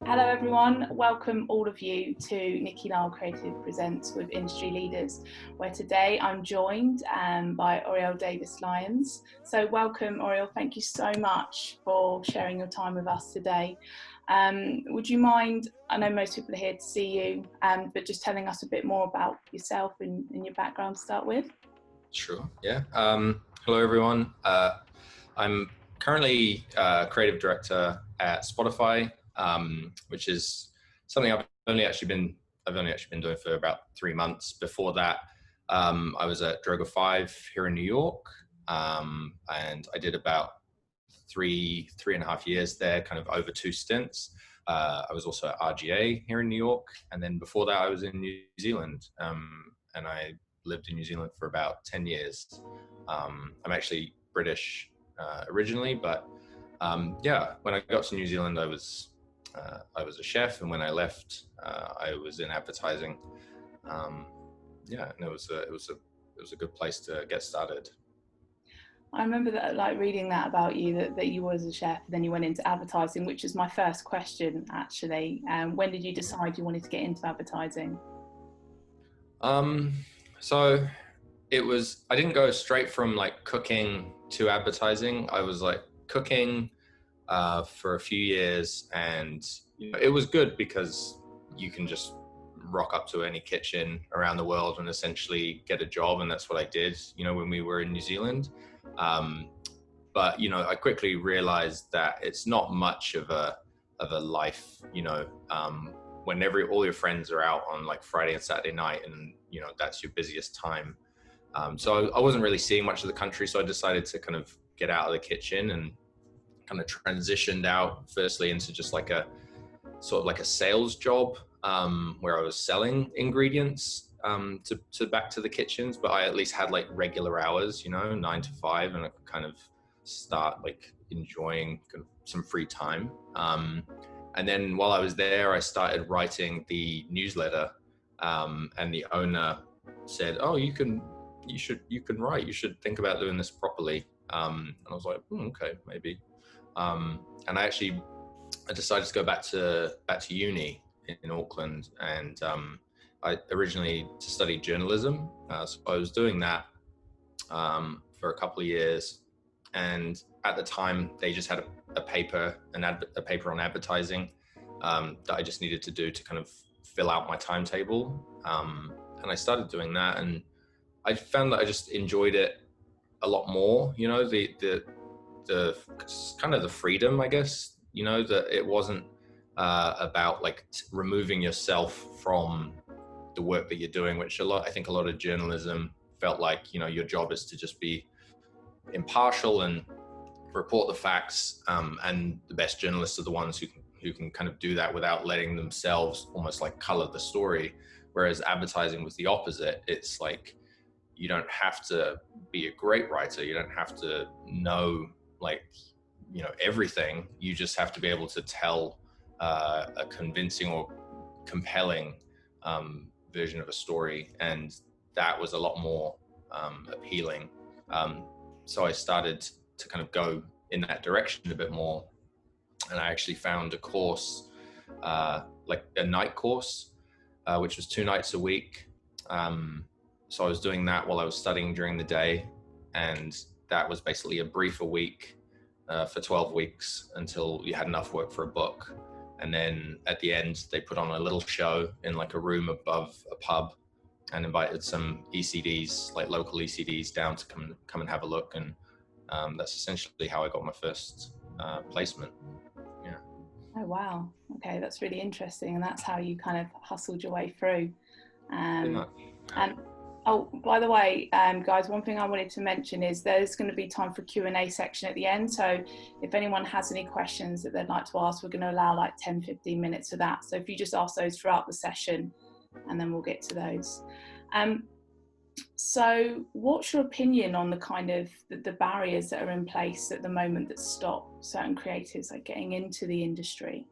Hello everyone, welcome all of you to Nikki Lyle Creative Presents with Industry Leaders, where today I'm joined by Oriel Davis-Lyons. So welcome Oriel, thank you so much for sharing your time with us today. Would you mind, I know most people are here to see you, but just telling us a bit more about yourself and your background to start with? Sure, yeah. Hello everyone. I'm currently creative director at Spotify, which is something I've only actually been doing for about 3 months. Before that, I was at Droga 5 here in New York, and I did about three and a half years there, kind of over 2 stints. I was also at RGA here in New York, and then before that I was in New Zealand, and I lived in New Zealand for about 10 years. I'm actually British originally, but yeah, when I got to New Zealand, I was a chef, and when I left, I was in advertising. Yeah, and it was a good place to get started. I remember that, like reading that about you, that you were a chef, then you went into advertising, which is my first question actually. When did you decide you wanted to get into advertising? So I didn't go straight from like cooking to advertising. I was like cooking for a few years, and it was good because you can just rock up to any kitchen around the world and essentially get a job, and that's what I did, when we were in New Zealand. But I quickly realized that it's not much of a life, when all your friends are out on like Friday and Saturday night, and that's your busiest time. So I wasn't really seeing much of the country, so I decided to kind of get out of the kitchen and kind of transitioned out firstly into just like a sort of like a sales job, where I was selling ingredients to back to the kitchens, but I at least had like regular hours, 9 to 5, and I could kind of start like enjoying kind of some free time. And then while I was there, I started writing the newsletter, and the owner said, "Oh, you can write. You should think about doing this properly." And I was like, "Okay, maybe." And I decided to go back to uni in Auckland, and I originally studied journalism, so I was doing that for a couple of years. And at the time, they just had a paper on advertising that I just needed to do to kind of fill out my timetable. And I started doing that, and I found that I just enjoyed it a lot more. The kind of the freedom, I guess. That it wasn't about like removing yourself from the work that you're doing, which I think a lot of journalism felt like, your job is to just be impartial and report the facts, and the best journalists are the ones who can kind of do that without letting themselves almost like color the story. Whereas advertising was the opposite. It's like you don't have to be a great writer, you don't have to know like everything. You just have to be able to tell a convincing or compelling version of a story, and that was a lot more appealing. So I started to kind of go in that direction a bit more, and I actually found a course, like a night course, which was 2 nights a week. So I was doing that while I was studying during the day, and that was basically a brief a week for 12 weeks until you had enough work for a book. And then at the end, they put on a little show in like a room above a pub, and invited some ECDs, like local ECDs, down to come and have a look. And that's essentially how I got my first placement. Yeah. Oh wow, okay, that's really interesting, and that's how you kind of hustled your way through. And oh, by the way, guys, one thing I wanted to mention is there's going to be time for Q&A section at the end. So if anyone has any questions that they'd like to ask, we're going to allow like 10-15 minutes for that. So if you just ask those throughout the session, and then we'll get to those. So what's your opinion on the kind of the barriers that are in place at the moment that stop certain creatives like getting into the industry?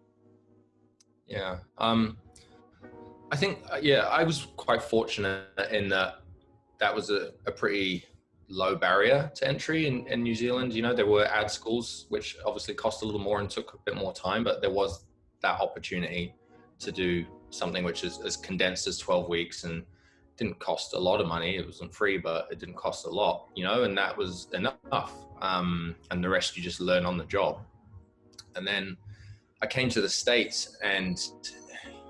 Yeah, I think, I was quite fortunate in that was a pretty low barrier to entry in New Zealand. There were ad schools, which obviously cost a little more and took a bit more time, but there was that opportunity to do something which is as condensed as 12 weeks and didn't cost a lot of money. It wasn't free, but it didn't cost a lot, you know, and that was enough. And the rest you just learn on the job. And then I came to the States, and,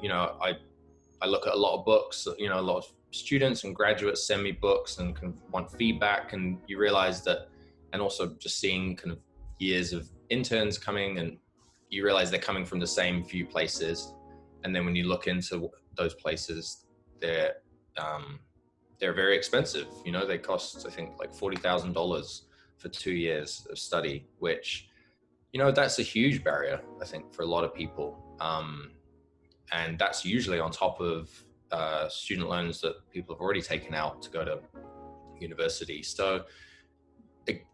you know, I look at a lot of books, you know, a lot of students and graduates send me books and kind of want feedback, and you realize that, and also just seeing kind of years of interns coming, and you realize they're coming from the same few places. And then when you look into those places, they're very expensive. You know, they cost, I think, like $40,000 for 2 years of study, which, you know, that's a huge barrier, I think, for a lot of people. And that's usually on top of student loans that people have already taken out to go to university. So,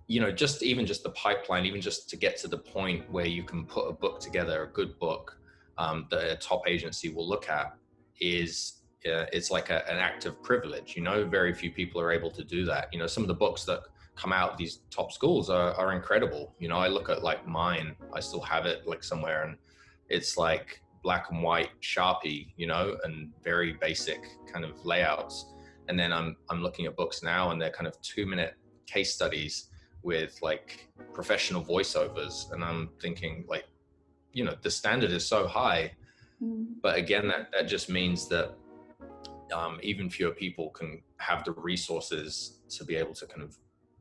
you know, just the pipeline, even just to get to the point where you can put a book together, a good book that a top agency will look at, is it's like an act of privilege. You know, very few people are able to do that. You know, some of the books that come out of these top schools are incredible. You know, I look at like mine, I still have it like somewhere, and it's like black and white Sharpie, you know, and very basic kind of layouts. And then I'm looking at books now, and they're kind of 2-minute case studies with like professional voiceovers, and I'm thinking, like, you know, the standard is so high. But again, that just means that even fewer people can have the resources to be able to kind of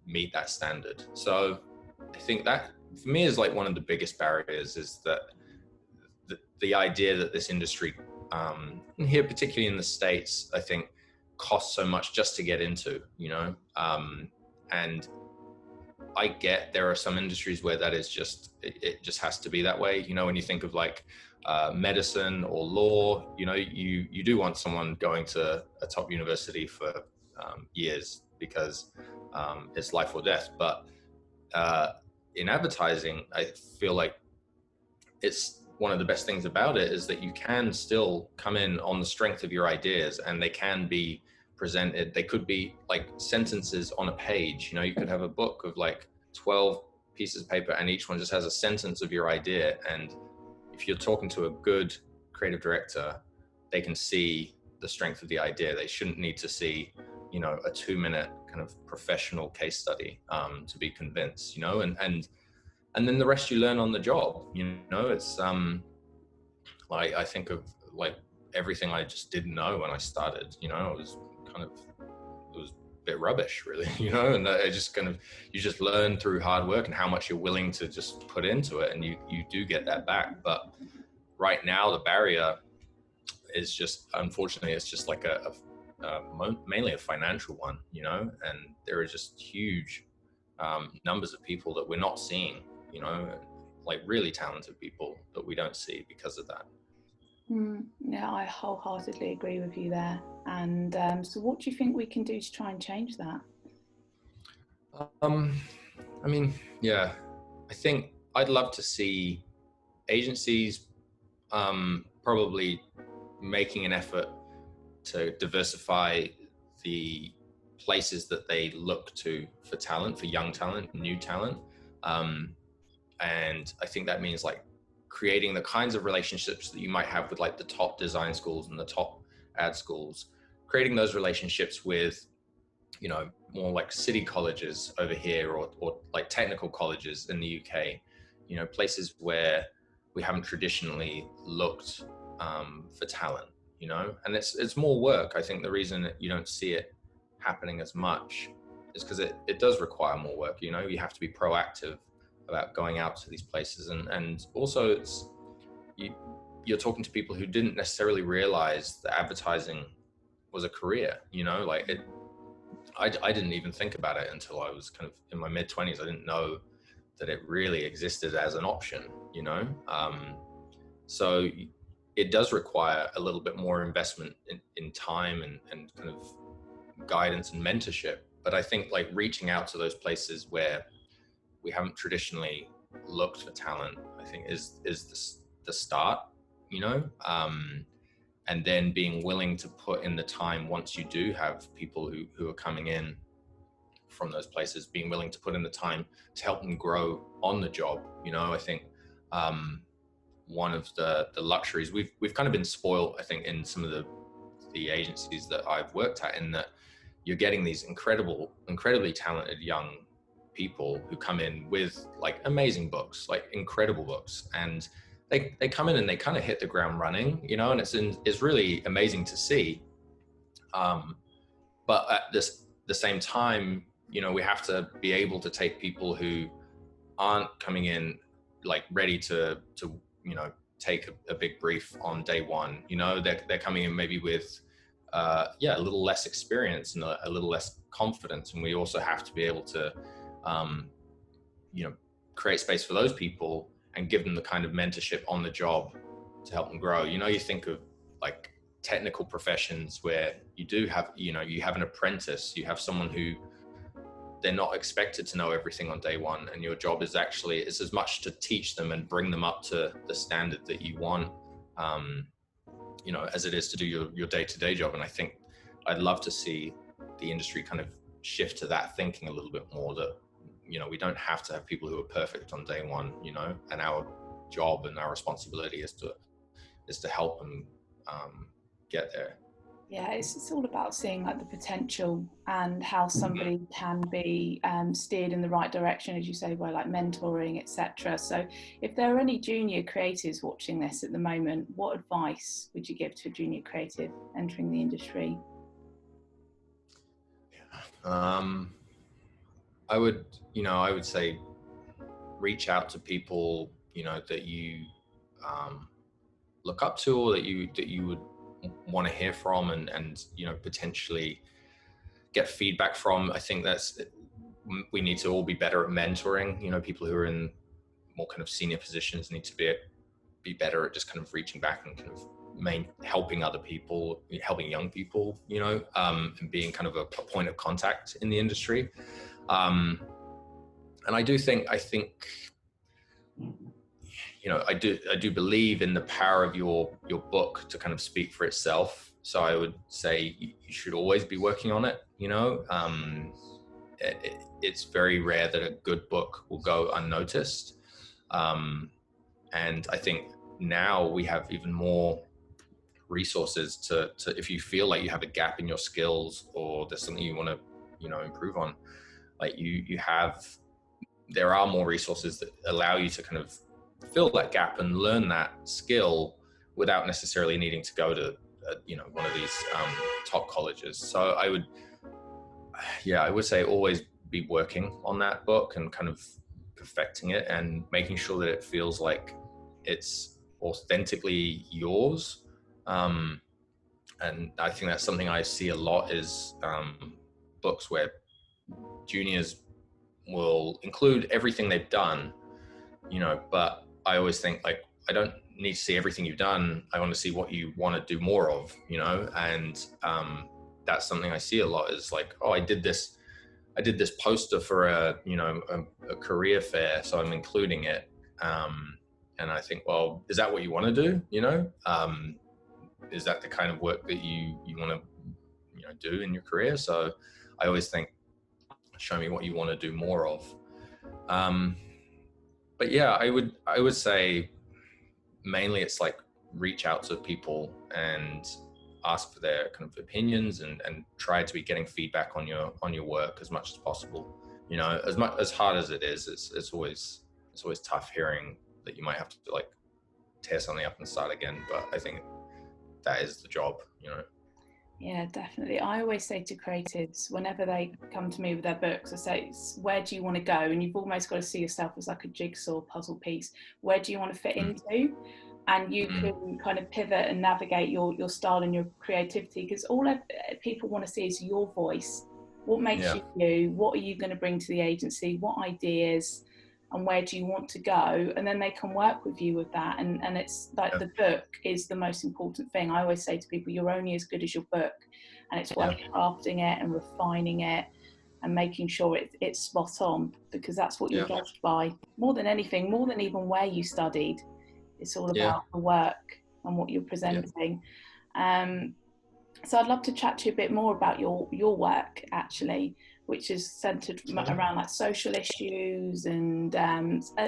meet that standard. So I think that for me is like one of the biggest barriers, is that the idea that this industry, and here particularly in the States, I think costs so much just to get into, you know, and I get there are some industries where that is just, it just has to be that way. You know, when you think of like medicine or law, you know, you do want someone going to a top university for years, because it's life or death. But in advertising, I feel like it's one of the best things about it is that you can still come in on the strength of your ideas, and they can be presented. They could be like sentences on a page. You know, you could have a book of like 12 pieces of paper, and each one just has a sentence of your idea. And if you're talking to a good creative director, they can see the strength of the idea. They shouldn't need to see, you know, a 2-minute kind of professional case study to be convinced, you know, and then the rest you learn on the job. You know, it's like, I think of like everything I just didn't know when I started, you know, it was a bit rubbish, really, you know, and it just kind of, you just learn through hard work and how much you're willing to just put into it, and you do get that back. But right now the barrier is just, unfortunately, it's just like mainly a financial one, you know, and there are just huge numbers of people that we're not seeing, you know, like really talented people that we don't see because of that. Yeah, I wholeheartedly agree with you there. And so what do you think we can do to try and change that? I mean, yeah, I think I'd love to see agencies probably making an effort to diversify the places that they look to for talent, for young talent, new talent. And I think that means like creating the kinds of relationships that you might have with like the top design schools and the top ad schools, creating those relationships with, you know, more like city colleges over here, or like technical colleges in the UK, you know, places where we haven't traditionally looked for talent, you know, and it's more work. I think the reason that you don't see it happening as much is because it does require more work. You know, you have to be proactive about going out to these places, and also it's you're talking to people who didn't necessarily realize that advertising was a career, you know, like I didn't even think about it until I was kind of in my mid-20s. I didn't know that it really existed as an option, you know. So it does require a little bit more investment in time and kind of guidance and mentorship. But I think like reaching out to those places where we haven't traditionally looked for talent, I think is the start, you know, and then being willing to put in the time once you do have people who are coming in from those places, being willing to put in the time to help them grow on the job. You know, I think one of the luxuries. We've kind of been spoiled, I think, in some of the agencies that I've worked at, in that you're getting these incredibly talented young people who come in with like amazing books, like incredible books, and they come in and they kind of hit the ground running, you know, and it's really amazing to see. But at the same time, you know, we have to be able to take people who aren't coming in like ready to you know, take a big brief on day one. You know, they're coming in maybe with a little less experience and a little less confidence, and we also have to be able to you know, create space for those people and give them the kind of mentorship on the job to help them grow. You know, you think of like technical professions where you do have, you know, you have an apprentice, you have someone who they're not expected to know everything on day one, and your job is actually, it's as much to teach them and bring them up to the standard that you want, you know, as it is to do your day-to-day job. And I think I'd love to see the industry kind of shift to that thinking a little bit more, that, you know, we don't have to have people who are perfect on day one, you know, and our job and our responsibility is to help them get there. Yeah, it's all about seeing like the potential and how somebody can be steered in the right direction, as you say, by like mentoring, etc. So if there are any junior creatives watching this at the moment, what advice would you give to a junior creative entering the industry? I would say reach out to people, you know, that you look up to, or that you would want to hear from, and you know, potentially get feedback from. I think we need to all be better at mentoring. You know, people who are in more kind of senior positions need to be better at just kind of reaching back and kind of helping other people, helping young people, you know, and being kind of a point of contact in the industry. And I think, you know, I do believe in the power of your book to kind of speak for itself. So I would say you should always be working on it. You know, it's very rare that a good book will go unnoticed. And I think now we have even more resources to if you feel like you have a gap in your skills, or there's something you want to, you know, improve on, like there are more resources that allow you to kind of fill that gap and learn that skill without necessarily needing to go to you know, one of these top colleges. So I would say always be working on that book and kind of perfecting it and making sure that it feels like it's authentically yours. And I think that's something I see a lot, is books where juniors will include everything they've done, you know, but I always think, like, I don't need to see everything you've done. I want to see what you want to do more of, you know. And that's something I see a lot, is like, oh, I did this poster for a career fair, so I'm including it. And I think, well, is that what you want to do? You know, is that the kind of work that you want to, you know, do in your career? So I always think, show me what you want to do more of. But yeah, I would say mainly it's like reach out to people and ask for their kind of opinions, and try to be getting feedback on your work as much as possible. You know, as hard as it is, it's always tough hearing that you might have to like tear something up and start again. But I think that is the job, you know. Yeah, definitely. I always say to creatives, whenever they come to me with their books, I say, where do you want to go? And you've almost got to see yourself as like a jigsaw puzzle piece. Where do you want to fit into? And you can kind of pivot and navigate your style and your creativity, because all people want to see is your voice. What makes you? What are you going to bring to the agency? What ideas? And where do you want to go? And then they can work with you with that. And it's like the book is the most important thing. I always say to people, you're only as good as your book, and it's worth crafting it and refining it and making sure it's spot on, because that's what you're judged by more than anything, more than even where you studied. It's all about the work and what you're presenting. So I'd love to chat to you a bit more about your work, actually, which is centered around like social issues. And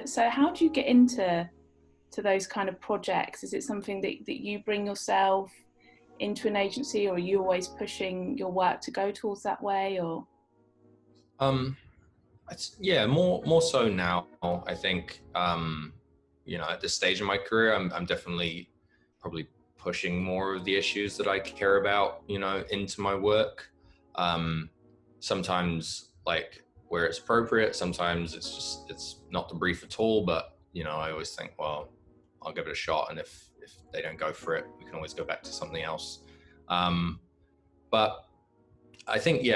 so how do you get into to those kind of projects? Is it something that you bring yourself into an agency, or are you always pushing your work to go towards that way? Or yeah, more so now. I think at this stage in my career, I'm definitely probably pushing more of the issues that I care about, into my work. Sometimes, like, where it's appropriate, sometimes it's not the brief at all, but I always think, well, I'll give it a shot, and if they don't go for it, we can always go back to something else. But I think,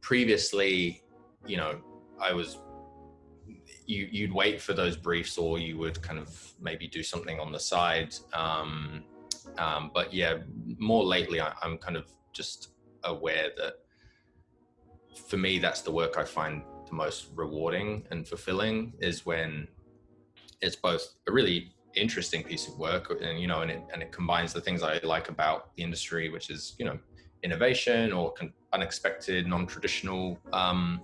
previously, you'd wait for those briefs, or you would kind of maybe do something on the side. But more lately, I'm kind of just aware that for me, that's the work I find the most rewarding and fulfilling, is when it's both a really interesting piece of work, and it combines the things I like about the industry, which is innovation or unexpected, non-traditional kind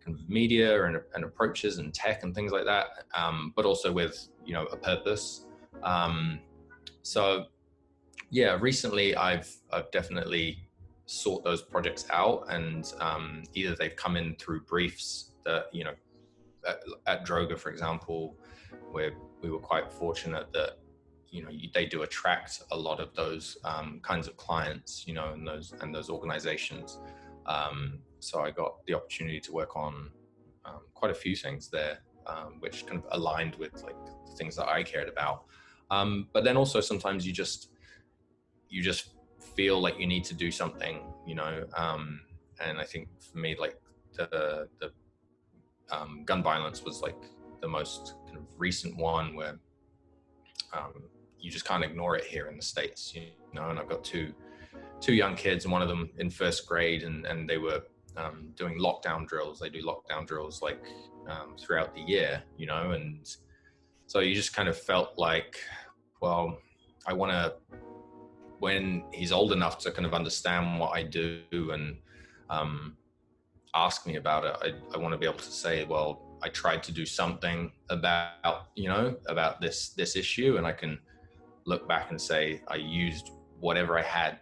of media and approaches and tech and things like that, but also with a purpose. So recently I've definitely sought those projects out, and either they've come in through briefs that at Droga, for example, where we were quite fortunate that they do attract a lot of those kinds of clients, and those organizations. So I got the opportunity to work on quite a few things there, which kind of aligned with like the things that I cared about. But then also sometimes you just feel like you need to do something, and I think for me, like the gun violence was like the most kind of recent one, where you just can't ignore it here in the States, and I've got two young kids, and one of them in first grade, and they were doing lockdown drills. They do lockdown drills like throughout the year, and so you just kind of felt like, well, I want to, when he's old enough to kind of understand what I do and ask me about it, I want to be able to say, well, I tried to do something about this issue, and I can look back and say I used whatever I had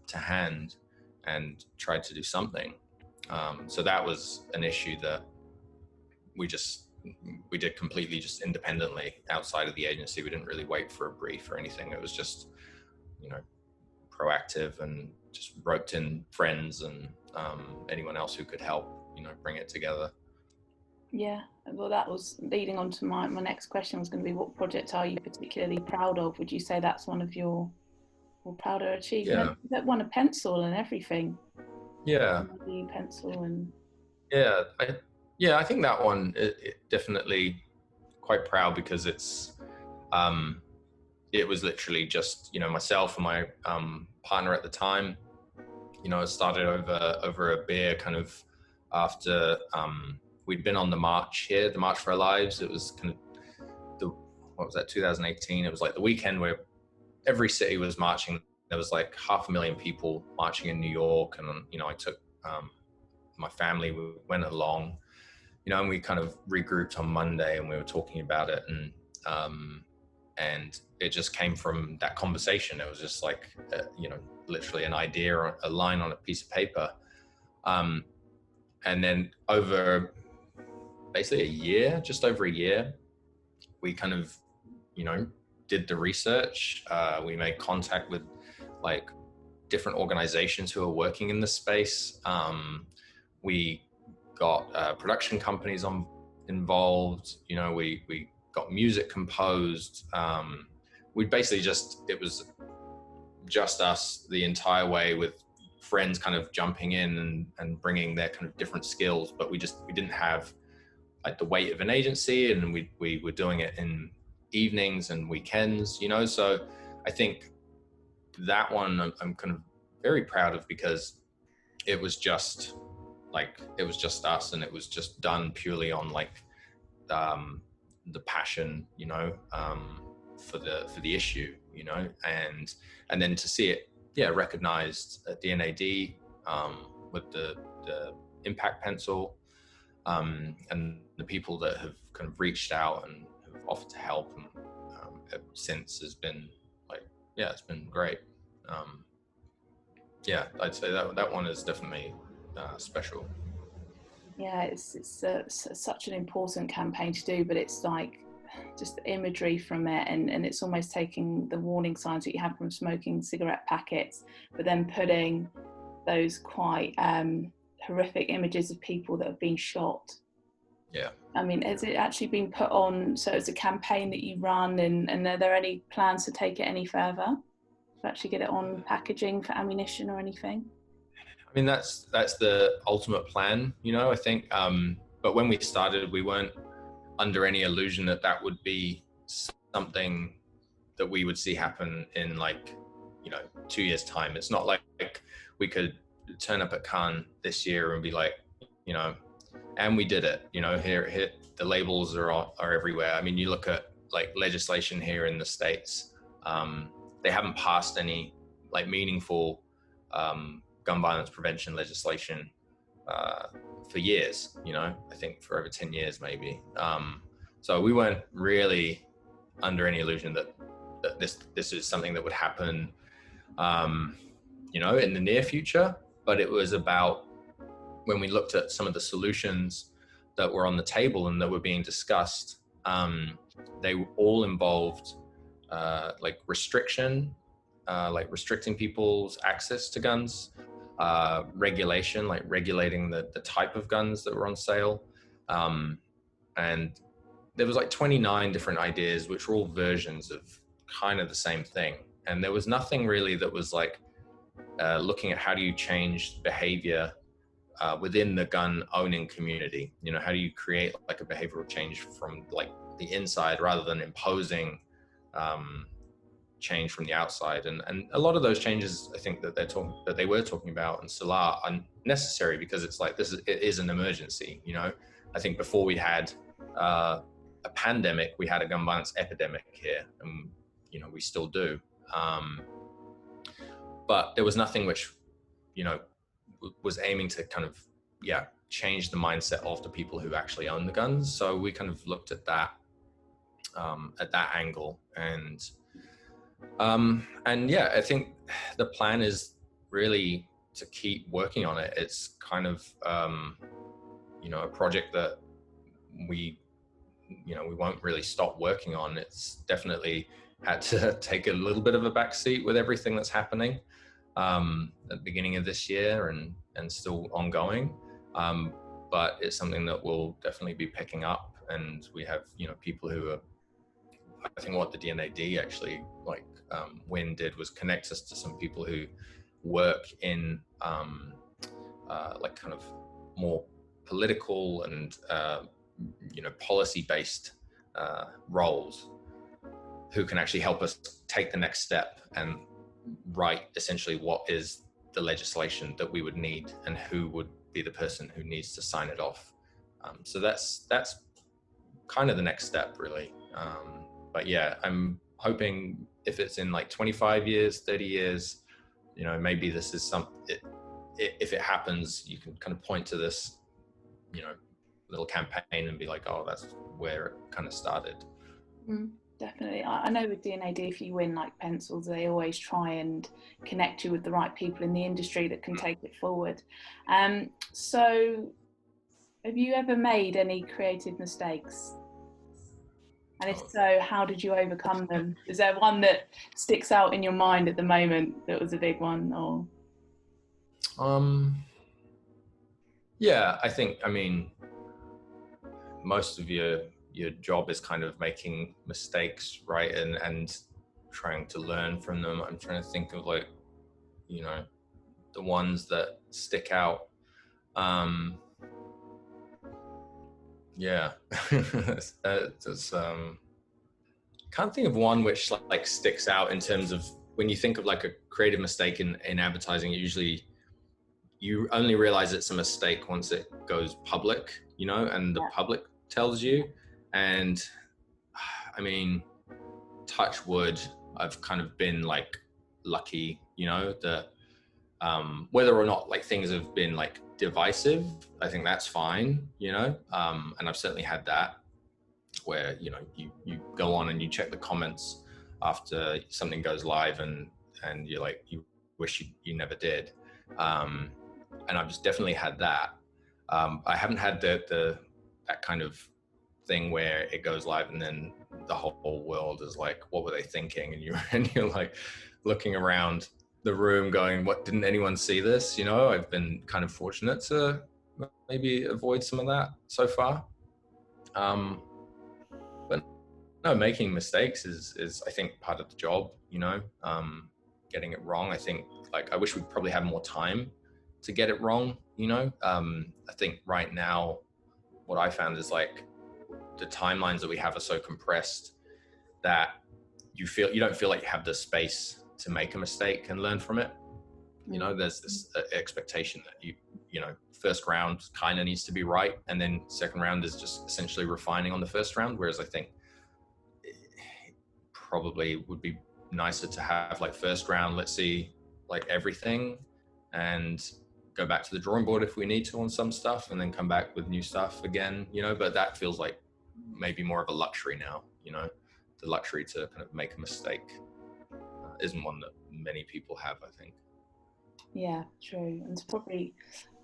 to hand and tried to do something. So that was an issue that we did completely just independently outside of the agency. We didn't really wait for a brief or anything. It was just proactive, and just roped in friends and anyone else who could help bring it together. Yeah, well, that was leading on to my next question, was going to be, what project are you particularly proud of? Would you say that's one of your more prouder achievements? Yeah. That won a pencil and everything. Yeah. Pencil and. I think that one, it definitely quite proud, because it's it was literally just myself and my partner at the time. It started over a beer, kind of after we'd been on the march here, the March for Our Lives. It was kind of 2018. It was like the weekend where every city was marching. There was like 500,000 people marching in New York, and I took my family. We went along, and we kind of regrouped on Monday, and we were talking about it, and it just came from that conversation. It was just like literally an idea or a line on a piece of paper, and then over basically just over a year, we kind of did the research. We made contact with like different organizations who are working in this space. We got production companies involved. We got music composed. We basically it was just us the entire way, with friends kind of jumping in and bringing their kind of different skills, but we didn't have like the weight of an agency, and we were doing it in evenings and weekends, so I think that one I'm kind of very proud of, because it was just us, and it was just done purely on like the passion, for the issue, and then to see it recognized at the NAD with the impact pencil, and the people that have kind of reached out and have offered to help, and since has been like, yeah, it's been great. Yeah, I'd say that one is definitely special. Yeah, it's such an important campaign to do, but it's like just the imagery from it, and it's almost taking the warning signs that you have from smoking cigarette packets, but then putting those quite horrific images of people that have been shot. Yeah. I mean, has it actually been put on, so it's a campaign that you run, and are there any plans to take it any further, to actually get it on packaging for ammunition or anything? I mean, that's the ultimate plan, you know, I think. But when we started, we weren't under any illusion that that would be something that we would see happen in like, 2 years time. It's not like we could turn up at Cannes this year and be like, and we did it, here the labels are everywhere. I mean, you look at like legislation here in the States, they haven't passed any like meaningful gun violence prevention legislation for years, I think for over 10 years maybe. So we weren't really under any illusion that this is something that would happen, in the near future. But it was about when we looked at some of the solutions that were on the table and that were being discussed, they all involved like restriction, like restricting people's access to guns, regulation, like regulating the type of guns that were on sale. And there was like 29 different ideas, which were all versions of kind of the same thing. And there was nothing really that was like looking at how do you change behavior within the gun owning community. How do you create like a behavioral change from like the inside rather than imposing change from the outside. And a lot of those changes, I think that they were talking about and still are unnecessary, because it's like it is an emergency. I think before we had a pandemic, we had a gun violence epidemic here, and we still do. But there was nothing which was aiming to kind of change the mindset of the people who actually own the guns. So we kind of looked at that angle, and yeah, I think the plan is really to keep working on it. It's kind of a project that we won't really stop working on. It's definitely had to take a little bit of a backseat with everything that's happening at the beginning of this year and still ongoing. But it's something that will definitely be picking up, and we have people who are, I think what the DNAD actually Win did was connect us to some people who work in like kind of more political and policy-based roles, who can actually help us take the next step and write essentially what is the legislation that we would need and who would be the person who needs to sign it off. So that's kind of the next step, really. But yeah, I'm hoping if it's in like 25 years, 30 years, maybe this is if it happens, you can kind of point to this, little campaign and be like, oh, that's where it kind of started. Definitely. I know with DNAD, if you win like pencils, they always try and connect you with the right people in the industry that can take it forward. So have you ever made any creative mistakes? And if so, how did you overcome them? Is there one that sticks out in your mind at the moment that was a big one, or? Yeah, I mean, most of your job is kind of making mistakes, right? And trying to learn from them. I'm trying to think of like, the ones that stick out. Yeah, can't think of one which like sticks out in terms of when you think of like a creative mistake in advertising. Usually you only realize it's a mistake once it goes public, and the public tells you. And I mean, touch wood, I've kind of been like lucky, that whether or not like things have been like divisive, I think that's fine, and I've certainly had that. where, you know, you go on and you check the comments after something goes live, and you're like, you wish you never did. And I've just definitely had that. I haven't had that kind of thing where it goes live and then the whole world is like, what were they thinking? And you're like looking around the room going, what, didn't anyone see this? You know, I've been kind of fortunate to maybe avoid some of that so far. But no, making mistakes is I think part of the job, you know. Getting it wrong, I think, like, I wish we'd probably have more time to get it wrong, you know. I think right now what I found is like the timelines that we have are so compressed that you don't feel like you have the space to make a mistake and learn from it. You know, there's this expectation that you know, first round kind of needs to be right, and then second round is just essentially refining on the first round. Whereas I think it probably would be nicer to have like first round, let's see like everything, and go back to the drawing board if we need to on some stuff, and then come back with new stuff again, you know. But that feels like maybe more of a luxury now, you know. The luxury to kind of make a mistake isn't one that many people have, I think. Yeah, true. And it's probably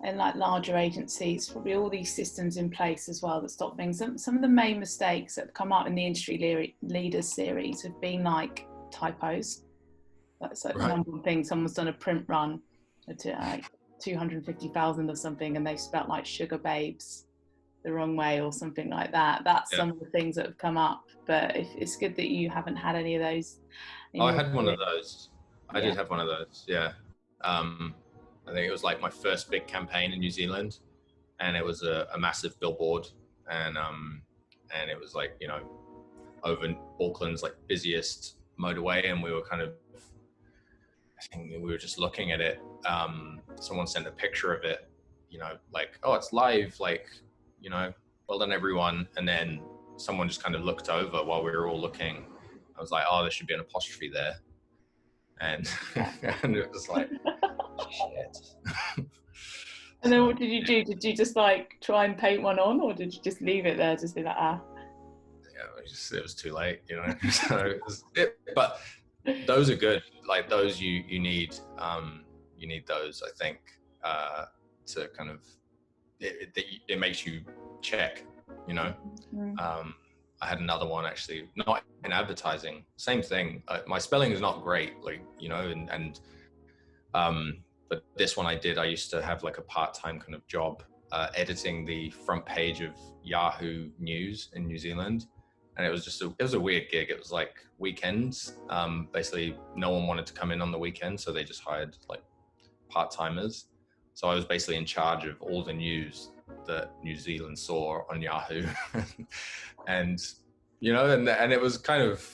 in like larger agencies, probably all these systems in place as well that stop things. Some of the main mistakes that have come up in the industry leaders series have been like typos. That's like the number one thing. Someone's done a print run to like 250,000 or something, and they spelt like sugar babes the wrong way or something like that. That's some of the things that have come up. But it's good that you haven't had any of those. I had one of those. I did have one of those. Yeah. I think it was like my first big campaign in New Zealand, and it was a massive billboard, and it was like, you know, over Auckland's like busiest motorway, and we were kind of, I think we were just looking at it. Someone sent a picture of it, you know, like, oh, it's live, like, you know, well done everyone. And then someone just kind of looked over while we were all looking. I was like, oh, there should be an apostrophe there. And and it was like, shit. And then what did you do? Did you just like try and paint one on, or did you just leave it there, just be like, ah? Yeah, it was too late, you know. So but those are good. Like those you need those, I think, to kind of, it makes you check, you know. I had another one actually, not in advertising, same thing. My spelling is not great, like, you know, but this one I used to have like a part-time kind of job, editing the front page of Yahoo News in New Zealand. And it was a weird gig. It was like weekends. Basically no one wanted to come in on the weekend, so they just hired like part-timers. So I was basically in charge of all the news that New Zealand saw on Yahoo. And, you know, and it was kind of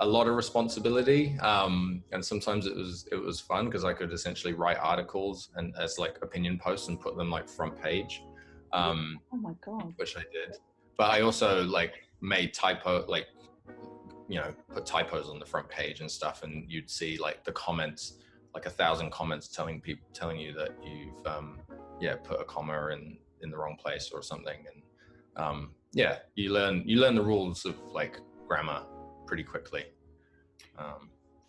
a lot of responsibility. And sometimes it was fun because I could essentially write articles and as like opinion posts and put them like front page. Oh my God. Which I did. But I also like made like, you know, put typos on the front page and stuff. And you'd see like the comments, like 1,000 comments telling you that you've, put a comma in the wrong place or something. And, you learn the rules of like grammar pretty quickly.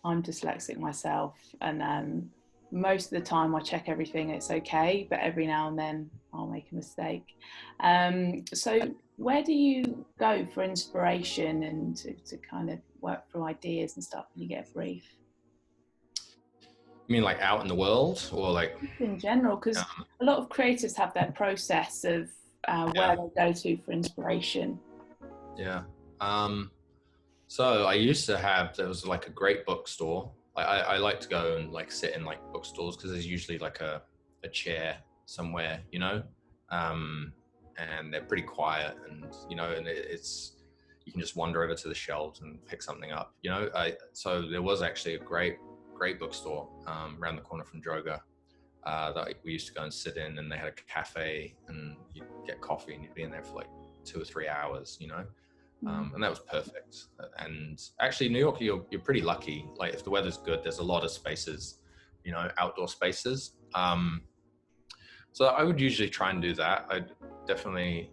I'm dyslexic myself, and most of the time I check everything, it's okay, but every now and then I'll make a mistake. So where do you go for inspiration and to kind of work through ideas and stuff when you get a brief? You mean like out in the world, or like in general? Because a lot of creators have their process of where they go to for inspiration. Yeah. So I used to have, there was like a great bookstore. I like to go and like sit in like bookstores because there's usually like a chair somewhere, you know, and they're pretty quiet, and, you know, and it's, you can just wander over to the shelves and pick something up, you know. So there was actually a great bookstore around the corner from Droga that we used to go and sit in, and they had a cafe, and you'd get coffee and you'd be in there for like 2 or 3 hours, you know. And that was perfect. And actually New York, you're pretty lucky. Like if the weather's good, there's a lot of spaces, you know, outdoor spaces. So I would usually try and do that. I'd definitely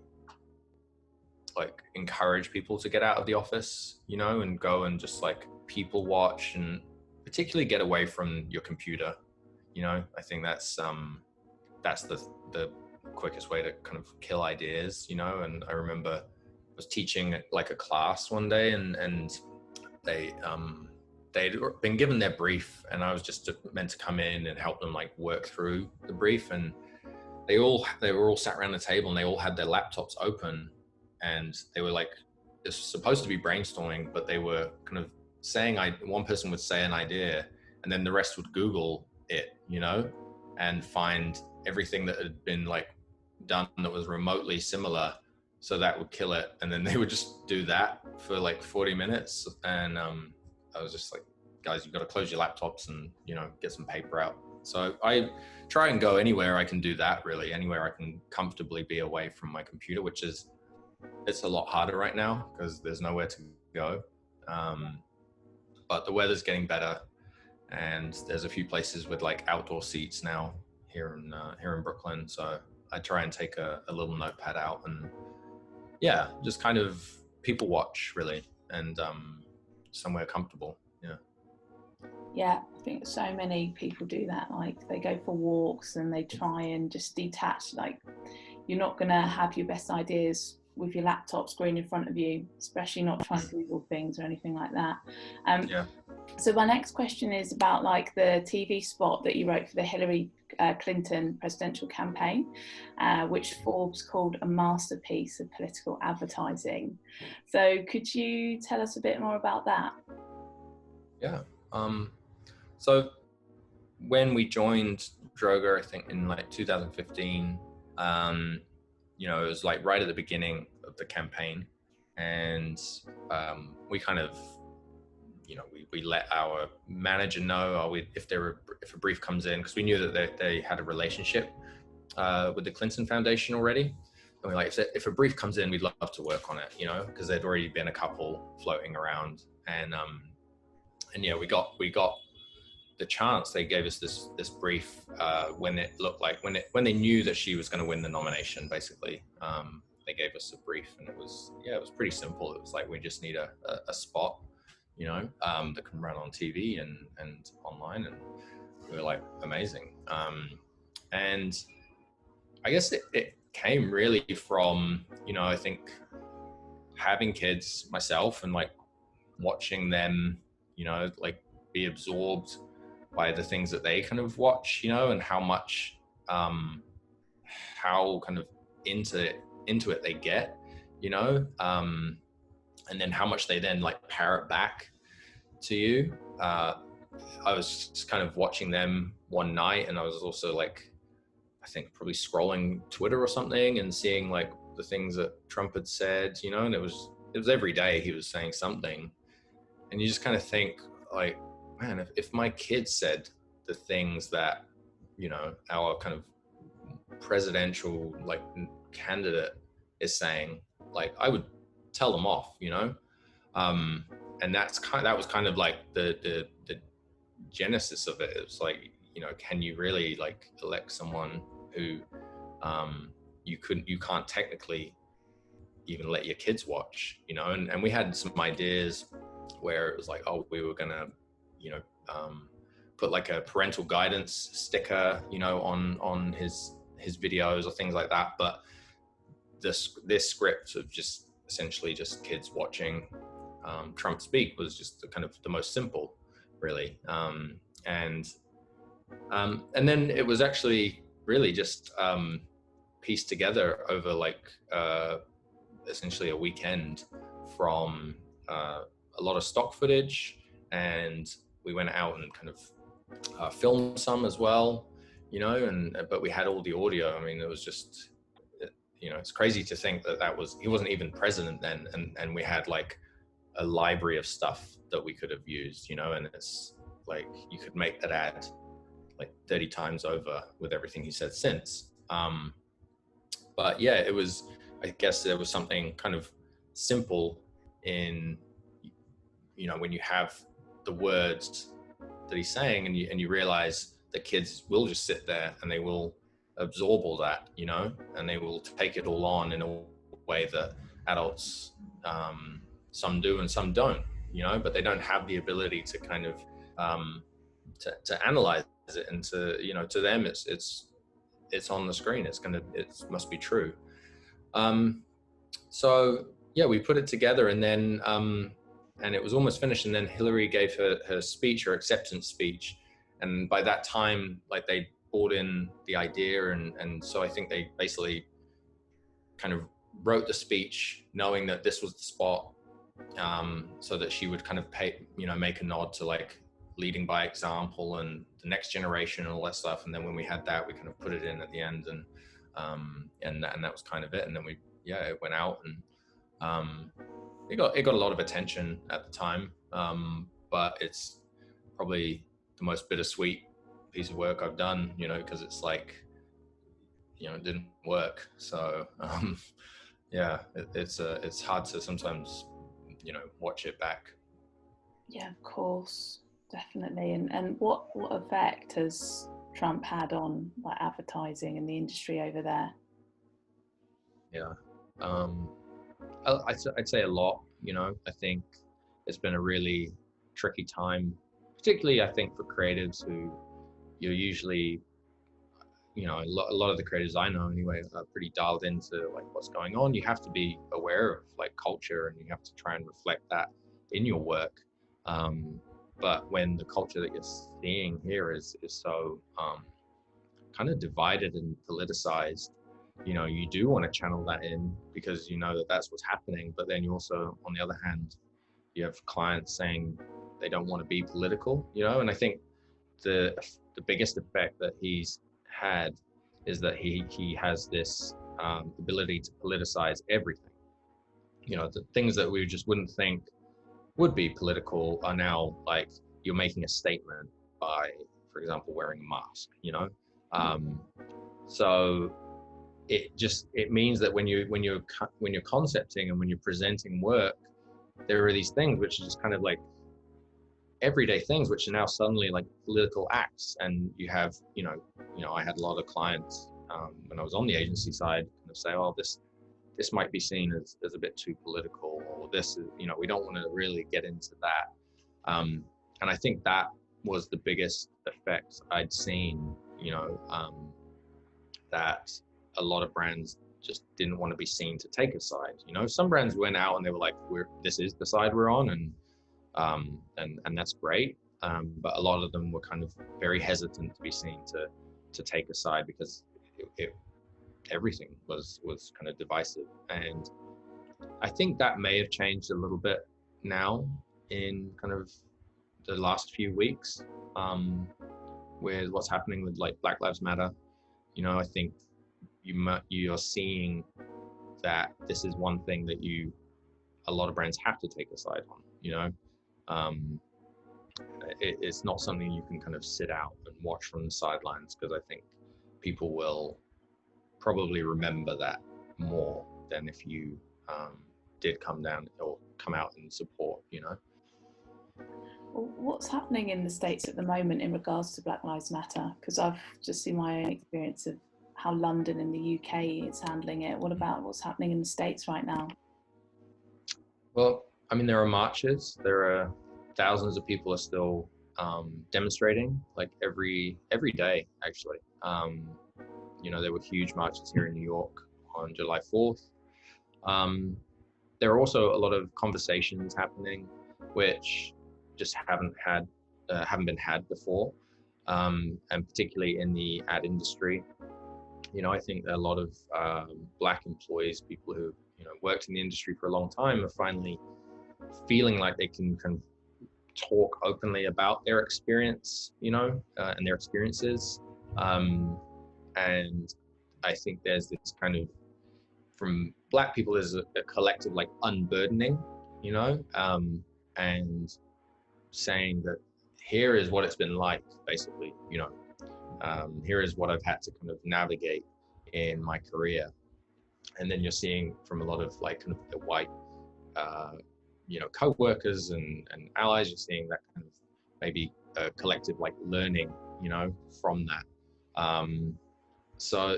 like encourage people to get out of the office, you know, and go and just like people watch, and particularly get away from your computer. You know, I think that's the quickest way to kind of kill ideas, you know. And I remember I was teaching like a class one day, and they'd been given their brief, and I was just meant to come in and help them like work through the brief. And they were all sat around the table, and they all had their laptops open, and they were like, it's supposed to be brainstorming, but they were kind of saying, one person would say an idea, and then the rest would Google it, you know, and find everything that had been like done that was remotely similar. So that would kill it. And then they would just do that for like 40 minutes. And I was just like, guys, you've got to close your laptops and, you know, get some paper out. So I try and go anywhere I can do that, really, anywhere I can comfortably be away from my computer, which is, it's a lot harder right now because there's nowhere to go. But the weather's getting better, and there's a few places with like outdoor seats now here in Brooklyn. So I try and take a little notepad out and just kind of people watch, really, and somewhere comfortable. Yeah, I think so many people do that. Like they go for walks and they try and just detach. Like you're not going to have your best ideas with your laptop screen in front of you, especially not trying to Google things or anything like that. So my next question is about like the TV spot that you wrote for the Hillary Clinton presidential campaign, which Forbes called a masterpiece of political advertising. So could you tell us a bit more about that? Yeah. So when we joined Droga, I think in like 2015, you know, it was like right at the beginning of the campaign, and we kind of, you know, we let our manager know if a brief comes in, because we knew that they had a relationship with the Clinton Foundation already. And we're like, if a brief comes in, we'd love to work on it, you know, because there'd already been a couple floating around. And yeah, we got the chance. They gave us this brief when it looked like when they knew that she was going to win the nomination. Basically, they gave us a brief, and it was pretty simple. It was like, we just need a spot, you know, that can run on TV and online. And we were like, amazing. And I guess it came really from, you know, I think having kids myself and like watching them, you know, like be absorbed by the things that they kind of watch, you know, and how much, how kind of into it they get, you know, and then how much they then like parrot back to you. I was just kind of watching them one night, and I was also like, I think probably scrolling Twitter or something and seeing like the things that Trump had said, you know, and it was every day he was saying something. And you just kind of think like, man, if my kids said the things that, you know, our kind of presidential like candidate is saying, like I would tell them off, you know. And that was kind of like the genesis of it. It was like, you know, can you really like elect someone who you can't technically even let your kids watch, you know? And we had some ideas where it was like, oh, we were gonna, you know, put like a parental guidance sticker, you know, on his videos or things like that. But this script of just essentially just kids watching Trump speak was just kind of the most simple, really. And then it was actually really just pieced together over like essentially a weekend from a lot of stock footage, and we went out and kind of filmed some as well, you know, but we had all the audio. I mean, it was just, you know, it's crazy to think that he wasn't even president then, and we had like a library of stuff that we could have used, you know, and it's like you could make that ad like 30 times over with everything he said since. But yeah, it was, I guess there was something kind of simple in, you know, when you have the words that he's saying and you realize that kids will just sit there and they will absorb all that, you know, and they will take it all on in a way that adults, some do and some don't, but they don't have the ability to kind of to analyze it, and to them it's on the screen. It must be true. So yeah, we put it together, and then and it was almost finished, and then Hillary gave her speech, her acceptance speech, and by that time, like, they bought in the idea, and so I think they basically kind of wrote the speech knowing that this was the spot, so that she would kind of make a nod to like leading by example and the next generation and all that stuff. And then when we had that, we kind of put it in at the end, and that was kind of it. And then it went out, and it got a lot of attention at the time, but it's probably the most bittersweet piece of work I've done, because it's like, it didn't work. So it's hard to sometimes watch it back. Yeah, of course, definitely. And what effect has Trump had on like advertising and the industry over there? Yeah, I'd say a lot. I think it's been a really tricky time, particularly I think for creatives who you're usually, a lot of the creators I know anyway are pretty dialed into like what's going on. You have to be aware of like culture, and you have to try and reflect that in your work. But when the culture that you're seeing here is so kind of divided and politicized, you do want to channel that in because that that's what's happening. But then you also, on the other hand, you have clients saying they don't want to be political, and I think the biggest effect that he's had is that he has this ability to politicize everything. The things that we just wouldn't think would be political are now like you're making a statement by, for example, wearing a mask. So it means that when you're concepting and when you're presenting work, there are these things which are just kind of like everyday things which are now suddenly like political acts. And you have I had a lot of clients when I was on the agency side kind of say, oh, this might be seen as a bit too political, or this is, we don't want to really get into that. And I think that was the biggest effect I'd seen, that a lot of brands just didn't want to be seen to take a side. Some brands went out and they were like, this is the side we're on, and that's great. But a lot of them were kind of very hesitant to be seen to take a side, because everything was kind of divisive. And I think that may have changed a little bit now in kind of the last few weeks, with what's happening with like Black Lives Matter. I think you're seeing that this is one thing that a lot of brands have to take a side on. It's not something you can kind of sit out and watch from the sidelines, because I think people will probably remember that more than if you did come out and support. Well, what's happening in the States at the moment in regards to Black Lives Matter? Because I've just seen my own experience of how London in the UK is handling it. What about what's happening in the States right now? Well, I mean, there are marches. There are thousands of people are still demonstrating, like every day, actually. There were huge marches here in New York on July 4th. There are also a lot of conversations happening which just haven't been had before, and particularly in the ad industry. I think a lot of Black employees, people who worked in the industry for a long time, are finally feeling like they can kind of talk openly about their experience, and their experiences. And I think there's this kind of, from Black people, there's a collective like unburdening, and saying that here is what it's been like, basically, here is what I've had to kind of navigate in my career. And then you're seeing from a lot of like kind of the white, co-workers and allies, you're seeing that kind of maybe a collective like learning, from that. So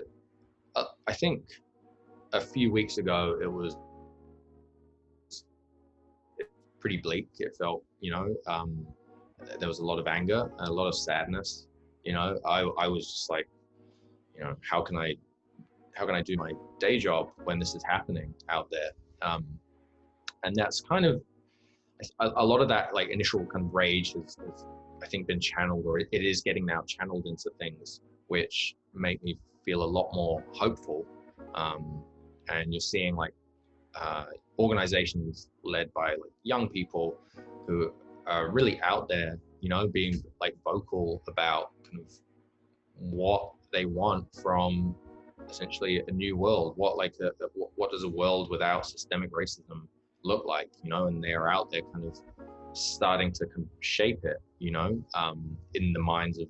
I think a few weeks ago, it was pretty bleak. It felt, there was a lot of anger and a lot of sadness. I was just like, how can I do my day job when this is happening out there? And that's kind of, a lot of that like initial kind of rage has I think been channeled, or it is getting now channeled into things which make me feel a lot more hopeful. And you're seeing like organizations led by like young people who are really out there, being like vocal about kind of what they want from essentially a new world. What does a world without systemic racism look like? And they are out there kind of starting to kind of shape it, in the minds of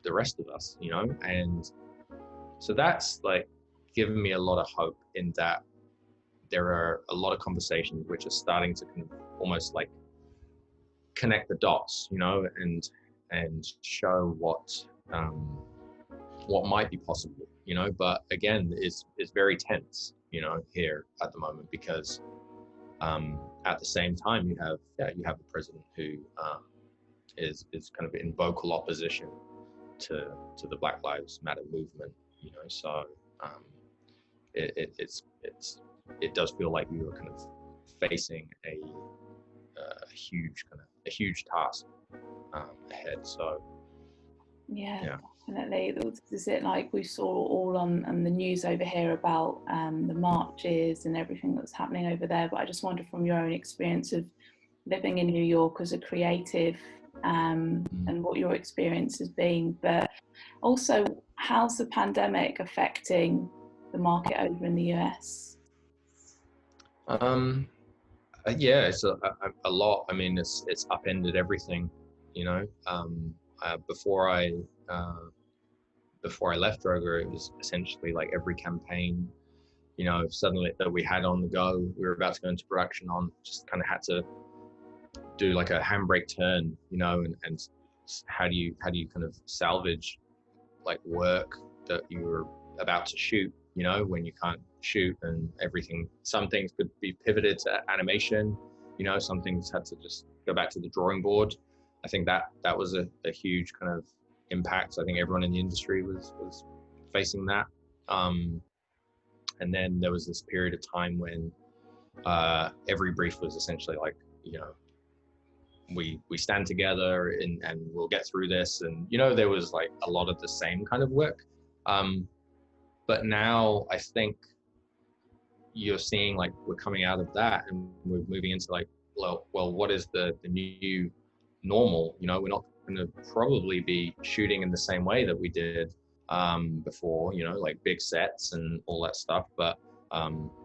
the rest of us, and so that's like given me a lot of hope in that there are a lot of conversations which are starting to kind of almost like connect the dots, and show what might be possible, but again, it's very tense, here at the moment, because at the same time you have the president who is kind of in vocal opposition to the Black Lives Matter movement, so it does feel like you are kind of facing a huge task ahead. So yeah, definitely. Is it like we saw all on the news over here about the marches and everything that's happening over there? But I just wonder, from your own experience of living in New York as a creative, and what your experience has been, but also how's the pandemic affecting the market over in the US? Yeah, it's a lot. I mean, it's upended everything, before I left Droga, it was essentially like every campaign, suddenly that we had on the go, we were about to go into production on, just kind of had to do like a handbrake turn, and how do you kind of salvage like work that you were about to shoot, when you can't shoot, and everything, some things could be pivoted to animation, some things had to just go back to the drawing board. I think that was a huge kind of impact. I think everyone in the industry was facing that. And then there was this period of time when every brief was essentially like, we stand together and we'll get through this. And, there was like a lot of the same kind of work. But now I think you're seeing like we're coming out of that and we're moving into like, well, what is the new normal? We're not going to probably be shooting in the same way that we did before, like big sets and all that stuff. But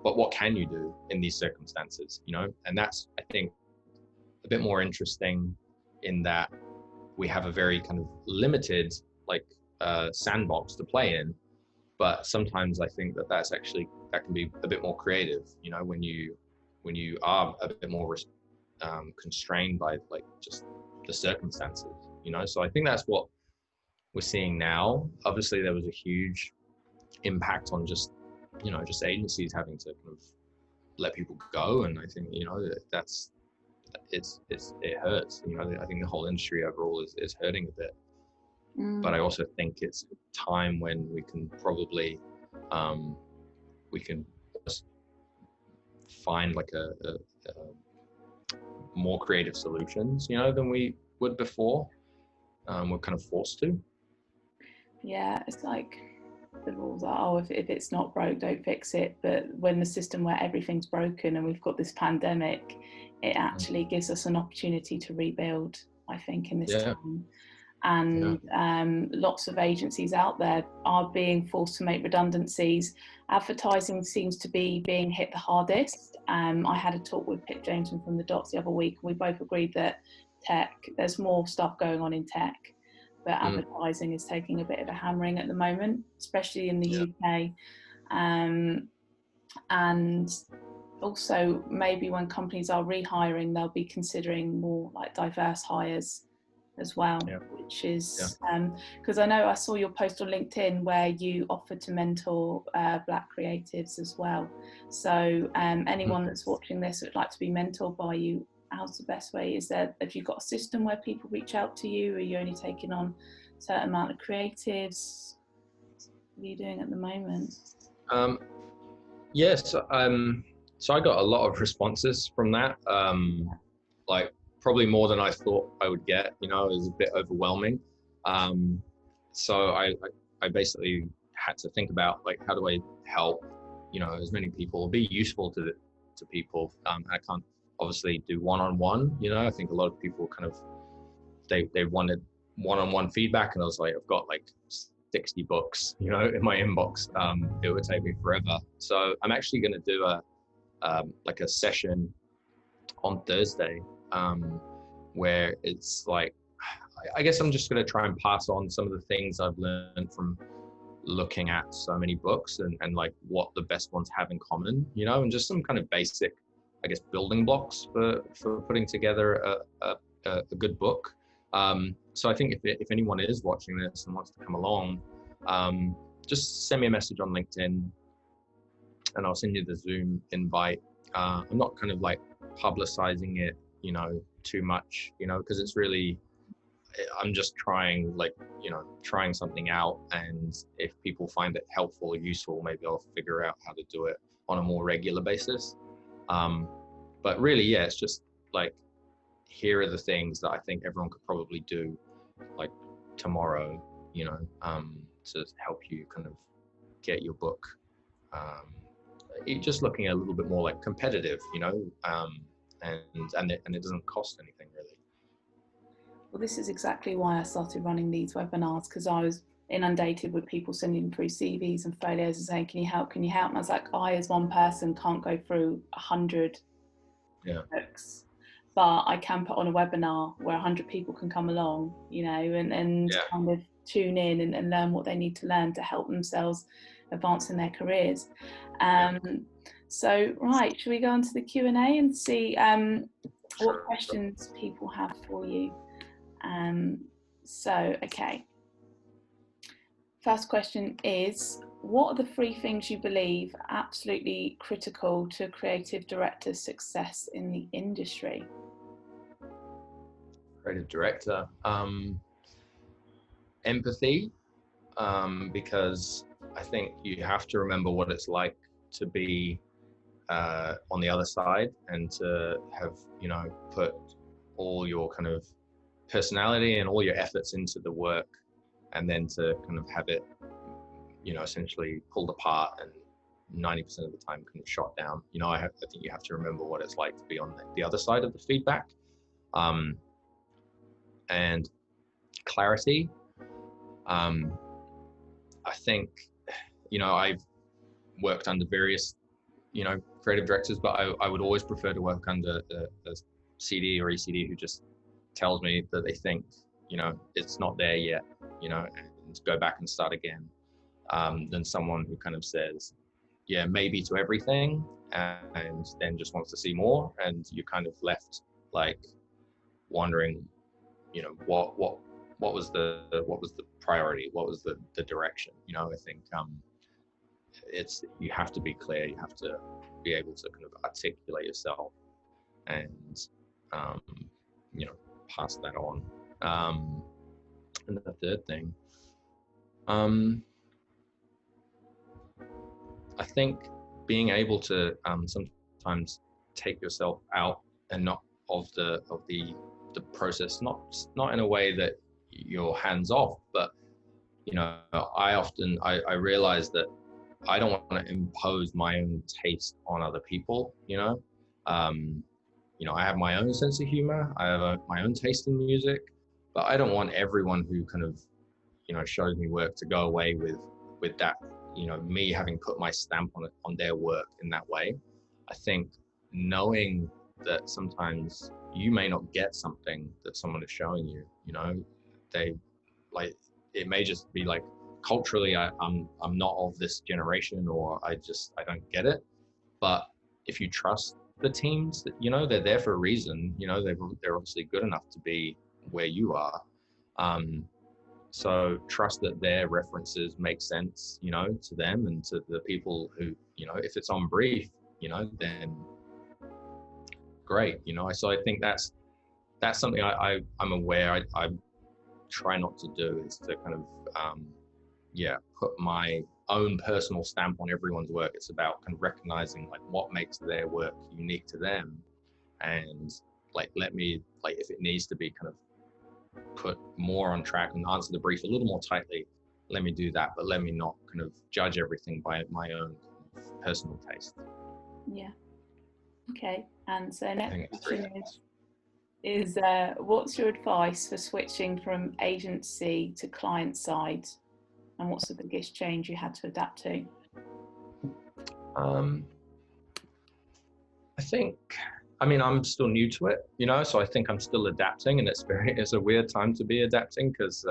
what can you do in these circumstances? And that's, I think, a bit more interesting in that we have a very kind of limited like sandbox to play in. But sometimes I think that can be a bit more creative, when you are a bit more constrained by like just the circumstances, So I think that's what we're seeing now. Obviously, there was a huge impact on just agencies having to kind of let people go, and I think it hurts. I think the whole industry overall is hurting a bit. But I also think it's a time when we can probably just find like a more creative solutions, than we would before. We're kind of forced to. Yeah, it's like the rules are, if it's not broke, don't fix it. But when the system where everything's broken and we've got this pandemic, it actually gives us an opportunity to rebuild, I think, in this time. And lots of agencies out there are being forced to make redundancies. Advertising seems to be being hit the hardest. I had a talk with Pip Jameson from the Dots the other week, and we both agreed that there's more stuff going on in tech, but advertising is taking a bit of a hammering at the moment, especially in the UK. And also maybe when companies are rehiring, they'll be considering more like diverse hires as well, which is because I know I saw your post on LinkedIn where you offered to mentor Black creatives as well. So anyone that's watching this would like to be mentored by you, how's the best way? Have you got a system where people reach out to you? Are you only taking on a certain amount of creatives? What are you doing at the moment? Yes. So I got a lot of responses from that. Like probably more than I thought I would get. It was a bit overwhelming. So I basically had to think about, like, how do I help, as many people, be useful to people. I can't obviously do one-on-one. I think a lot of people kind of they wanted one-on-one feedback, and I was like, I've got like 60 books, in my inbox. It would take me forever. So I'm actually going to do like a session on Thursday, where it's like, I guess I'm just going to try and pass on some of the things I've learned from looking at so many books, and like what the best ones have in common, and just some kind of basic, I guess, building blocks for putting together a good book. So I think if anyone is watching this and wants to come along, just send me a message on LinkedIn and I'll send you the Zoom invite. I'm not kind of like publicizing it, too much, because it's really, I'm just trying something out, and if people find it helpful or useful, maybe I'll figure out how to do it on a more regular basis. But really, yeah, it's just like, here are the things that I think everyone could probably do, like tomorrow, to help you kind of get your book. Just looking a little bit more like competitive, and it doesn't cost anything really. Well, this is exactly why I started running these webinars, because I was inundated with people sending through CVs and folios and saying, can you help? And I was like, I as one person can't go through 100 books, but I can put on a webinar where 100 people can come along, and kind of tune in and learn what they need to learn to help themselves advance in their careers. So, right, should we go on to the Q&A and see what questions people have for you? Okay. First question is, what are the 3 things you believe are absolutely critical to a creative director's success in the industry? Creative director, empathy, because I think you have to remember what it's like to be on the other side, and to have, put all your kind of personality and all your efforts into the work, and then to kind of have it, essentially pulled apart and 90% of the time kind of shot down. I think you have to remember what it's like to be on the other side of the feedback. And clarity. I think, I've worked under various, creative directors, but I would always prefer to work under a CD or ECD who just tells me that they think, it's not there yet, and go back and start again, than someone who kind of says, yeah, maybe to everything, and then just wants to see more, and you're kind of left like wondering, what was the priority, what was the direction. I think you have to be clear, you have to be able to kind of articulate yourself, and pass that on. And the third thing, I think being able to sometimes take yourself out and not of the process, not in a way that you're hands off, but I realize that I don't want to impose my own taste on other people. I have my own sense of humor, I have my own taste in music, but I don't want everyone who kind of shows me work to go away with that, me having put my stamp on their work in that way. I think knowing that sometimes you may not get something that someone is showing you, they like, it may just be like, culturally I'm not of this generation, or I don't get it. But if you trust the teams, that they're there for a reason, they're obviously good enough to be where you are, so trust that their references make sense, to them and to the people who, if it's on brief, then great, you know. So I think that's something I'm aware I try not to do, is to kind of put my own personal stamp on everyone's work. It's about kind of recognizing like what makes their work unique to them, and like let me, like, if it needs to be kind of put more on track and answer the brief a little more tightly, let me do that, but let me not kind of judge everything by my own personal taste. Yeah. Okay. And so next question is what's your advice for switching from agency to client side, and what's the biggest change you had to adapt to? I mean, I'm still new to it, you know, so I think I'm still adapting, and it's a weird time to be adapting, because,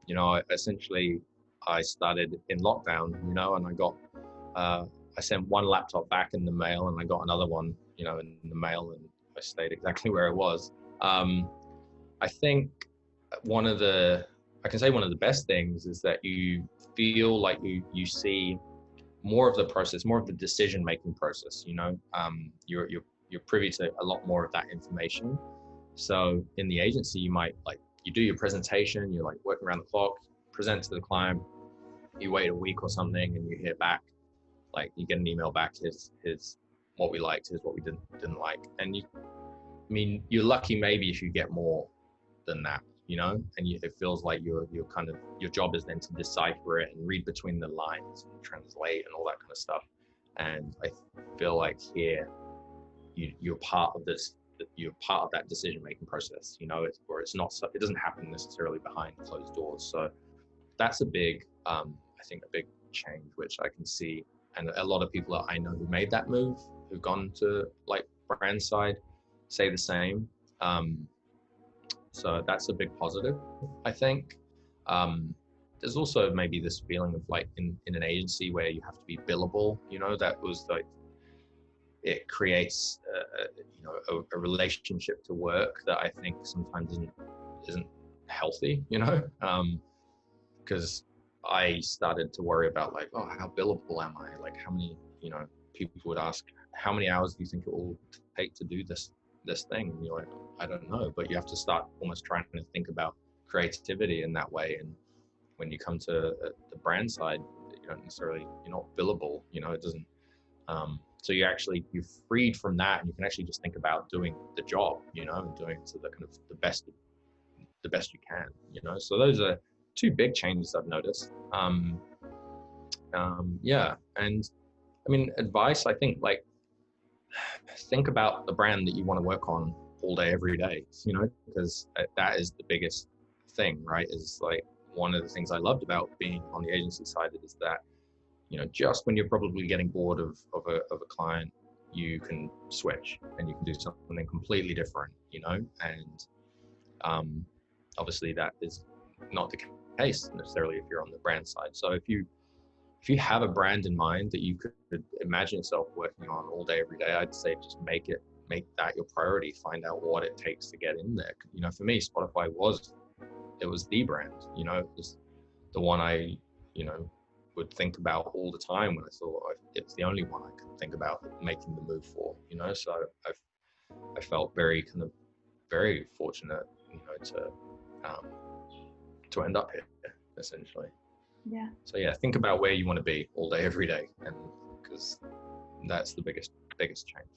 you know, I started in lockdown, you know, and I sent one laptop back in the mail, and I got another one, you know, in the mail, and I stayed exactly where I was. I think one of the best things is that you feel like you see more of the process, more of the decision-making process, you know. You're privy to a lot more of that information. So in the agency, you do your presentation, you're like working around the clock, present to the client, you wait a week or something, and you hear back, like you get an email back, here's what we liked, here's what we didn't like. And you're lucky maybe if you get more than that, you know, and it feels like your job is then to decipher it and read between the lines and translate and all that kind of stuff. And I feel like here you're part of that decision-making process, you know, it doesn't happen necessarily behind closed doors. So that's a big, I think a big change, which I can see. And a lot of people that I know who made that move, who've gone to like brand side, say the same. So that's a big positive, I think. There's also maybe this feeling of like in an agency where you have to be billable, you know, that was like, it creates a relationship to work that I think sometimes isn't healthy, you know, because I started to worry about like, oh, how billable am I? Like how many, you know, people would ask, how many hours do you think it will take to do this thing? And you're like, I don't know, but you have to start almost trying to think about creativity in that way. And when you come to the brand side, you're not billable, you know, it doesn't, so you're freed from that, and you can actually just think about doing the job, you know, and doing it to the kind of the best you can, you know. So those are two big changes I've noticed. Yeah, and I mean, advice, I think, like, think about the brand that you want to work on all day, every day, you know, because that is the biggest thing, right? Is like one of the things I loved about being on the agency side is that, you know, just when you're probably getting bored of a client, you can switch and you can do something completely different, you know. And obviously that is not the case necessarily if you're on the brand side. So if you have a brand in mind that you could imagine yourself working on all day, every day, I'd say just make that your priority. Find out what it takes to get in there. You know, for me, Spotify was the brand, you know, it was the one I, you know, would think about all the time when I thought it's the only one I could think about making the move for, you know. So I felt very fortunate, you know, to end up here, essentially. Yeah. So yeah, think about where you want to be all day, every day, and because that's the biggest change.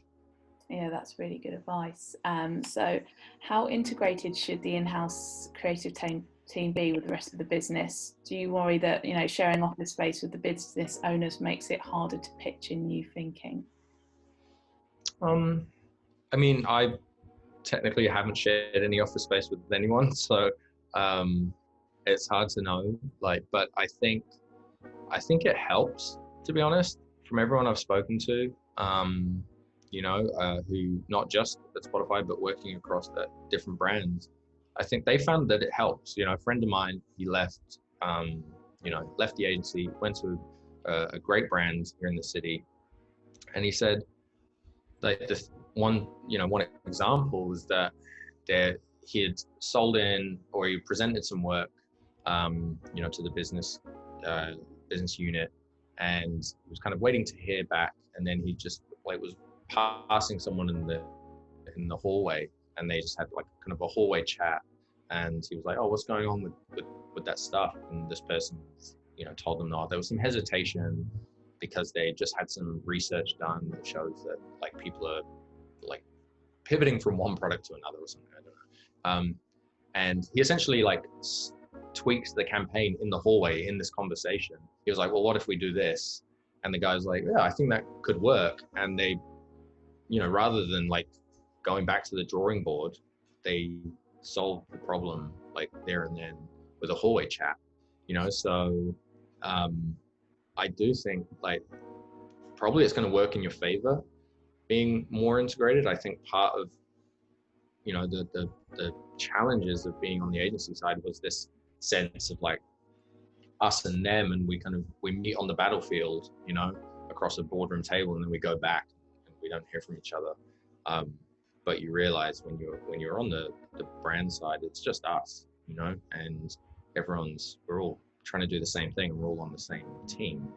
Yeah, that's really good advice. So how integrated should the in-house creative team be with the rest of the business? Do you worry that, you know, sharing office space with the business owners makes it harder to pitch in new thinking? I mean, I technically haven't shared any office space with anyone, so it's hard to know. Like, but I think it helps, to be honest, from everyone I've spoken to. You know, who not just at Spotify but working across the different brands. I think they found that it helps. You know, a friend of mine, he left the agency, went to a great brand here in the city, and he said that one example was that he had sold in, or he presented some work, you know, to the business unit, and he was kind of waiting to hear back, and then he just was passing someone in the in the hallway, and they just had like kind of a hallway chat. And he was like, "Oh, what's going on with that stuff?" And this person, told them, "No, there was some hesitation because they just had some research done that shows that like people are like pivoting from one product to another or something. I don't know." And he essentially like tweaks the campaign in the hallway in this conversation. He was like, "Well, what if we do this?" And the guy's like, "Yeah, I think that could work." And they, rather than like going back to the drawing board, they solved the problem like there and then with a hallway chat, So I do think like probably it's going to work in your favor being more integrated. I think part of the challenges of being on the agency side was this sense of like us and them, and we meet on the battlefield, across a boardroom table, and then we go back and we don't hear from each other. But you realize when you're on the brand side, it's just us, and we're all trying to do the same thing, and we're all on the same team.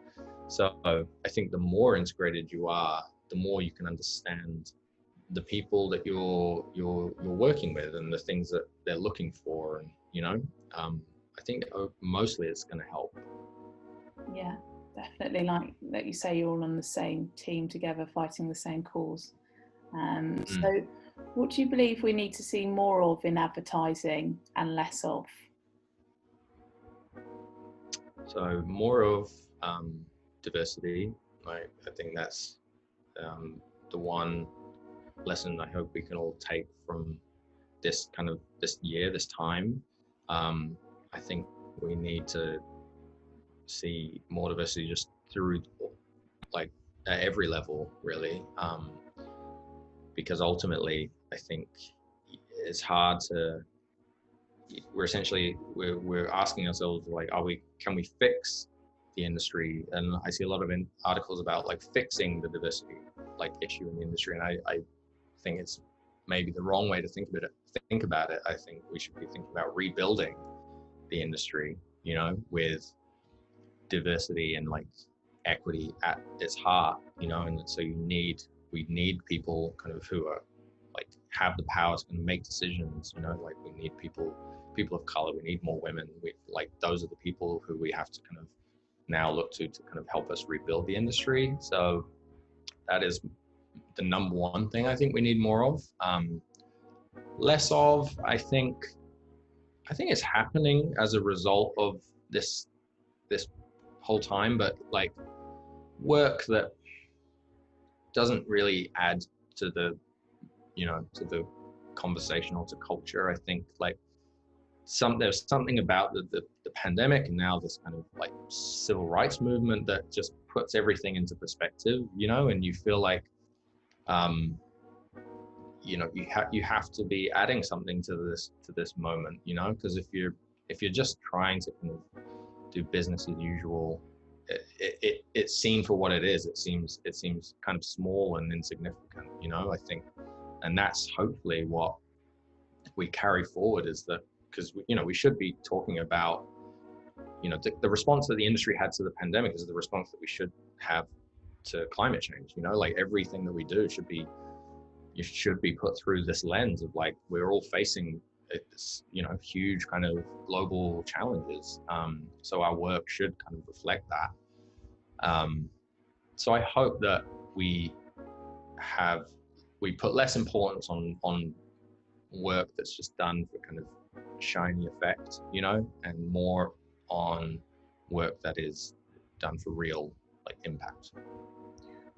So I think the more integrated you are, the more you can understand the people that you're working with and the things that they're looking for, and I think mostly it's going to help. Yeah, definitely. Like you say, you're all on the same team together, fighting the same cause. So what do you believe we need to see more of in advertising and less of? So more of diversity. I think that's the one lesson I hope we can all take from this year, this time. I think we need to see more diversity just through like at every level, really. Because ultimately, I think it's hard to. We're asking ourselves like, can we fix the industry? And I see a lot of articles about like fixing the diversity like issue in the industry, and I think it's maybe the wrong way to think about it. I think we should be thinking about rebuilding the industry, with diversity and like equity at its heart, and so we need people kind of who are like have the power to make decisions, like we need people of color, we need more women. Those are the people who we have to kind of now look to kind of help us rebuild the industry. So that is the number one thing I think we need more of. Less of, I think it's happening as a result of this whole time, but like work that doesn't really add to the to the conversation or to culture. I think like there's something about the pandemic and now this kind of like civil rights movement that just puts everything into perspective, and you feel like you have to be adding something to this moment, because if you're just trying to kind of do business as usual, it's seen for what it is. It seems kind of small and insignificant, I think, and that's hopefully what we carry forward, is that because we should be talking about the response that the industry had to the pandemic is the response that we should have to climate change. Like everything that we do should be put through this lens of like we're all facing this huge kind of global challenges, so our work should kind of reflect that. So I hope that we put less importance on work that's just done for kind of shiny effect, and more on work that is done for real like impact.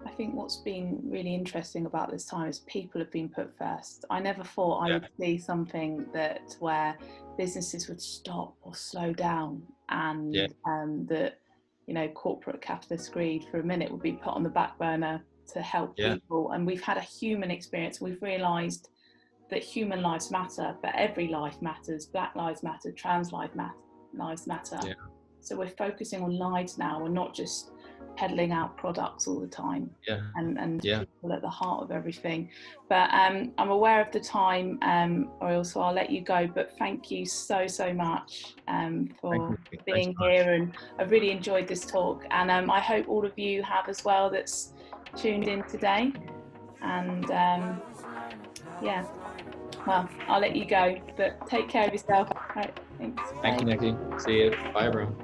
I think what's been really interesting about this time is people have been put first. I never thought I would see something where businesses would stop or slow down, and that corporate capitalist greed for a minute would be put on the back burner to help people. And we've had a human experience. We've realised that human lives matter, but every life matters. Black lives matter, trans lives matter. Yeah. So we're focusing on lives now. We're not just peddling out products all the time. And people at the heart of everything. But I'm aware of the time, Oriel, so I'll let you go. But thank you so much for being here, and I've really enjoyed this talk. And I hope all of you have as well that's tuned in today. And Yeah. Well, I'll let you go, but take care of yourself. Right, thanks. Thank Bye. you, Nikki. See you. Bye, everyone.